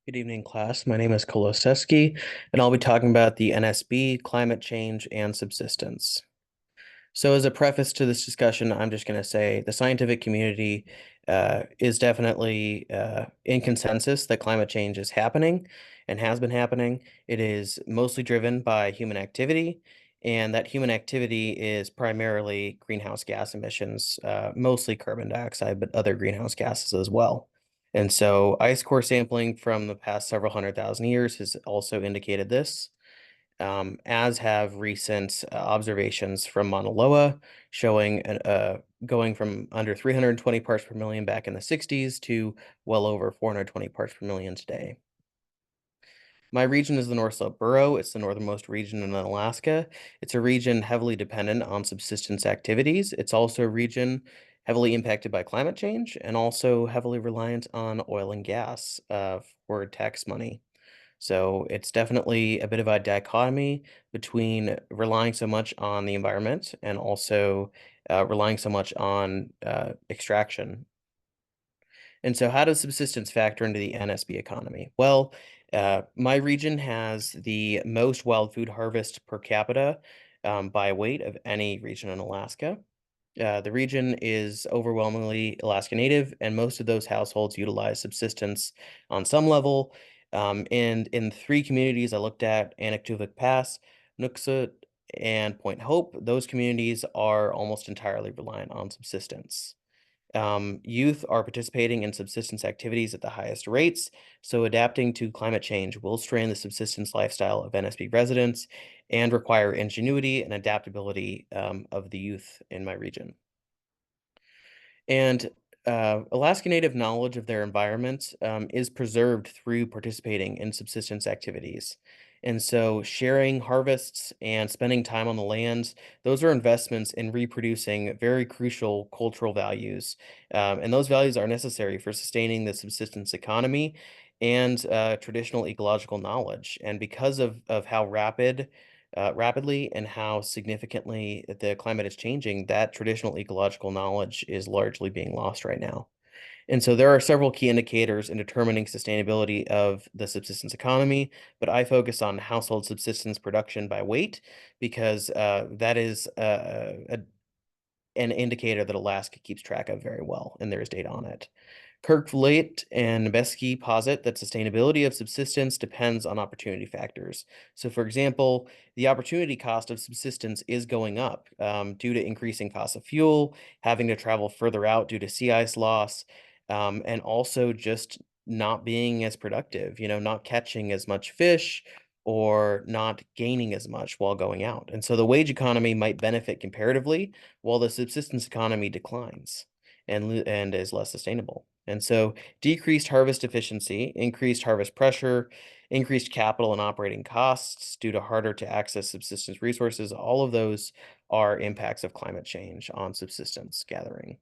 Good evening, class. My name is Osowski, and I'll be talking about the NSB, climate change, and subsistence. So, as a preface to this discussion, I'm just going to say the scientific community is definitely in consensus that climate change is happening and has been happening. It is mostly driven by human activity, and that human activity is primarily greenhouse gas emissions, mostly carbon dioxide, but other greenhouse gases as well. And so, ice core sampling from the past several 100,000 years has also indicated this, as have recent observations from Mauna Loa showing going from under 320 parts per million back in the 60s to well over 420 parts per million today. My region is the North Slope Borough. It's the northernmost region in Alaska. It's a region heavily dependent on subsistence activities. It's also a region heavily impacted by climate change and also heavily reliant on oil and gas for tax money. So it's definitely a bit of a dichotomy between relying so much on the environment and also relying so much on extraction. And so how does subsistence factor into the NSB economy? Well, my region has the most wild food harvest per capita by weight of any region in Alaska. The region is overwhelmingly Alaska Native, and most of those households utilize subsistence on some level. And in three communities I looked at, Anaktuvuk Pass, Nuksut, and Point Hope, those communities are almost entirely reliant on subsistence. Youth are participating in subsistence activities at the highest rates, so adapting to climate change will strain the subsistence lifestyle of NSB residents and require ingenuity and adaptability of the youth in my region. And Alaska Native knowledge of their environment is preserved through participating in subsistence activities. And so sharing harvests and spending time on the lands, those are investments in reproducing very crucial cultural values. And those values are necessary for sustaining the subsistence economy and traditional ecological knowledge. And because of how rapidly and how significantly the climate is changing, that traditional ecological knowledge is largely being lost right now. And so there are several key indicators in determining sustainability of the subsistence economy, but I focus on household subsistence production by weight because that is an indicator that Alaska keeps track of very well, and there's data on it. Kirk-Fleet and Nebesky posit that sustainability of subsistence depends on opportunity factors. So, for example, the opportunity cost of subsistence is going up due to increasing costs of fuel, having to travel further out due to sea ice loss, and also just not being as productive, not catching as much fish or not gaining as much while going out. And so the wage economy might benefit comparatively while the subsistence economy declines and is less sustainable. And so decreased harvest efficiency, increased harvest pressure, increased capital and operating costs due to harder to access subsistence resources, all of those are impacts of climate change on subsistence gathering.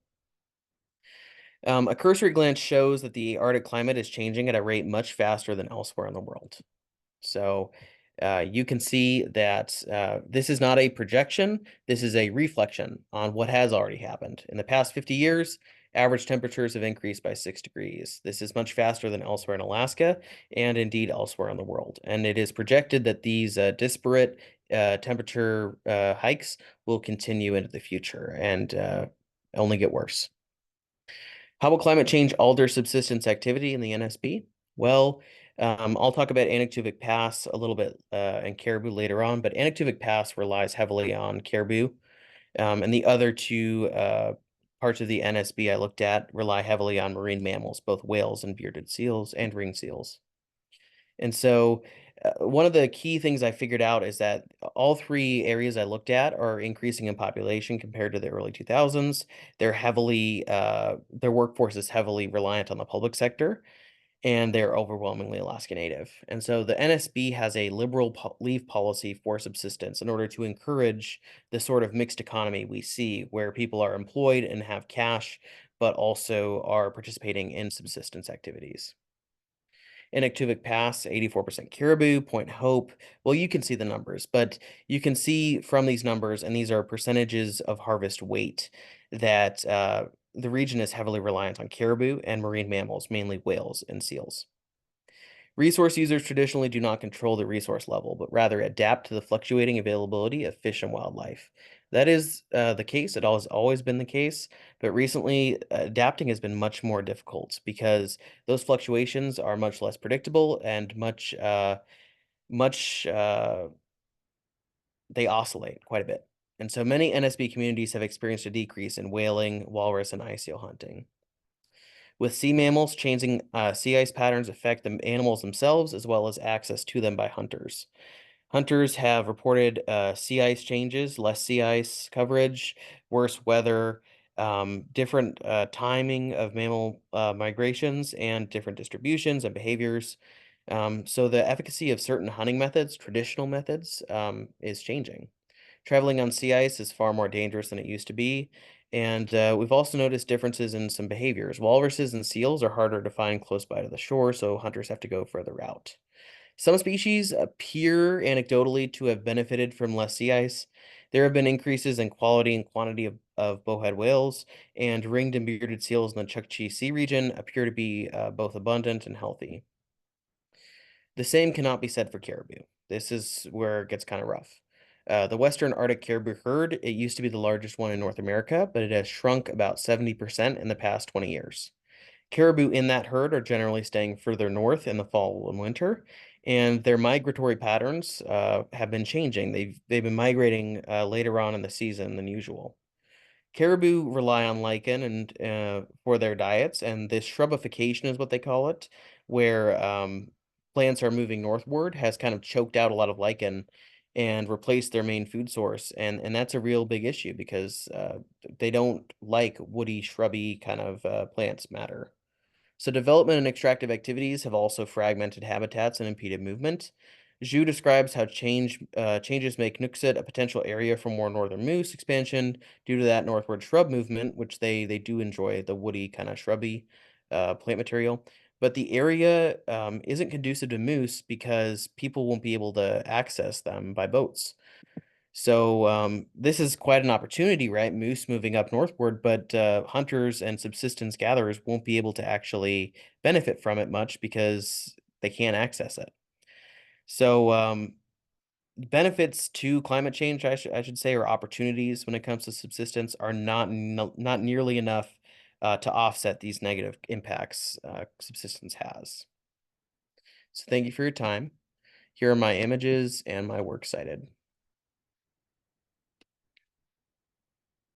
A cursory glance shows that the Arctic climate is changing at a rate much faster than elsewhere in the world. So you can see that this is not a projection, this is a reflection on what has already happened. In the past 50 years, average temperatures have increased by 6 degrees. This is much faster than elsewhere in Alaska and indeed elsewhere in the world. And it is projected that these disparate temperature hikes will continue into the future and only get worse. How will climate change alter subsistence activity in the NSB? Well, I'll talk about Anaktuvuk Pass a little bit and caribou later on, but Anaktuvuk Pass relies heavily on caribou, and the other two parts of the NSB I looked at rely heavily on marine mammals, both whales and bearded seals and ring seals. And so one of the key things I figured out is that all three areas I looked at are increasing in population compared to the early 2000s. Their workforce is heavily reliant on the public sector, and they're overwhelmingly Alaska Native. And so the NSB has a liberal leave policy for subsistence in order to encourage the sort of mixed economy we see where people are employed and have cash, but also are participating in subsistence activities. In Anaktuvuk Pass, 84% caribou, Point Hope. Well, you can see the numbers, but you can see from these numbers, and these are percentages of harvest weight, that the region is heavily reliant on caribou and marine mammals, mainly whales and seals. Resource users traditionally do not control the resource level, but rather adapt to the fluctuating availability of fish and wildlife. That is the case. It has always been the case, but recently adapting has been much more difficult because those fluctuations are much less predictable and much they oscillate quite a bit. And so many NSB communities have experienced a decrease in whaling, walrus, and ice eel hunting. With sea mammals, changing sea ice patterns affect the animals themselves as well as access to them by hunters. Hunters have reported sea ice changes, less sea ice coverage, worse weather, different timing of mammal migrations, and different distributions and behaviors. So the efficacy of certain hunting methods, traditional methods, is changing. Traveling on sea ice is far more dangerous than it used to be, and we've also noticed differences in some behaviors. Walruses and seals are harder to find close by to the shore, so hunters have to go further out. Some species appear anecdotally to have benefited from less sea ice. There have been increases in quality and quantity of bowhead whales, and ringed and bearded seals in the Chukchi Sea region appear to be both abundant and healthy. The same cannot be said for caribou. This is where it gets kind of rough. The Western Arctic caribou herd, it used to be the largest one in North America, but it has shrunk about 70% in the past 20 years. Caribou in that herd are generally staying further north in the fall and winter, and their migratory patterns have been changing. They've been migrating later on in the season than usual. Caribou rely on lichen and for their diets, and this shrubification is what they call it, where plants are moving northward, has kind of choked out a lot of lichen and replaced their main food source, and that's a real big issue because they don't like woody, shrubby kind of plants matter. So development and extractive activities have also fragmented habitats and impeded movement. Zhu describes how changes make Nuxit a potential area for more northern moose expansion due to that northward shrub movement, which they do enjoy the woody kind of shrubby plant material. But the area isn't conducive to moose because people won't be able to access them by boats. So this is quite an opportunity, right? Moose moving up northward, but hunters and subsistence gatherers won't be able to actually benefit from it much because they can't access it. So benefits to climate change, I should say, or opportunities when it comes to subsistence are not nearly enough to offset these negative impacts subsistence has. So thank you for your time. Here are my images and my works cited.